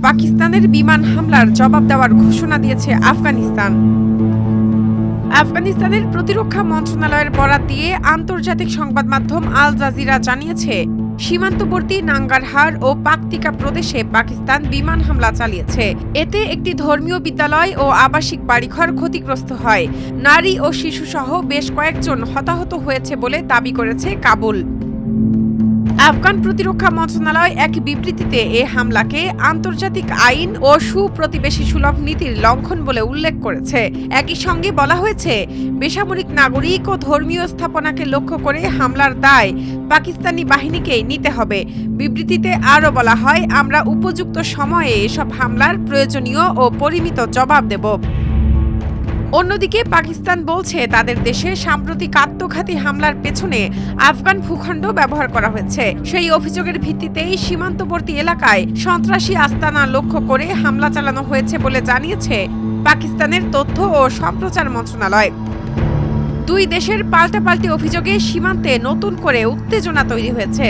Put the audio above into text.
পাকিস্তানের বিমান হামলার জবাব দেওয়ার ঘোষণা দিয়েছে আফগানিস্তান। আফগানিস্তানের প্রতিরক্ষা মন্ত্রণালয়ের বরাত দিয়ে আন্তর্জাতিক সংবাদ মাধ্যম আল জাজিরা জানিয়েছে, সীমান্তবর্তী নাঙ্গারহার ও পাকতিকা প্রদেশে পাকিস্তান বিমান হামলা চালিয়েছে। এতে একটি ধর্মীয় বিদ্যালয় ও আবাসিক বাড়িঘর ক্ষতিগ্রস্ত হয়। নারী ও শিশুসহ বেশ কয়েকজন হতাহত হয়েছে বলে দাবি করেছে কাবুল। আফগান প্রতিরক্ষা মন্ত্রণালয় এক বিবৃতিতে এ হামলাকে আন্তর্জাতিক আইন ও সুপ্রতিবেশী সুলভ নীতির লঙ্ঘন বলে উল্লেখ করেছে। একই সঙ্গে বলা হয়েছে, বেসামরিক নাগরিক ও ধর্মীয় স্থাপনাকে লক্ষ্য করে হামলার দায় পাকিস্তানি বাহিনীকেই নিতে হবে। বিবৃতিতে আরও বলা হয়, আমরা উপযুক্ত সময়ে এসব হামলার প্রয়োজনীয় ও পরিমিত জবাব দেব। অন্যদিকে পাকিস্তান বলছে, তাদের দেশে সাম্প্রতিক আত্মঘাতী হামলার পেছনে আফগান ভূখণ্ড ব্যবহার করা হয়েছে। সেই অভিযোগের ভিত্তিতেই সীমান্তবর্তী এলাকায় সন্ত্রাসী আস্তানা লক্ষ্য করে হামলা চালানো হয়েছে বলে জানিয়েছে পাকিস্তানের তথ্য ও সম্প্রচার মন্ত্রণালয়। দুই দেশের পাল্টাপাল্টি অভিযোগে সীমান্তে নতুন করে উত্তেজনা তৈরি হয়েছে।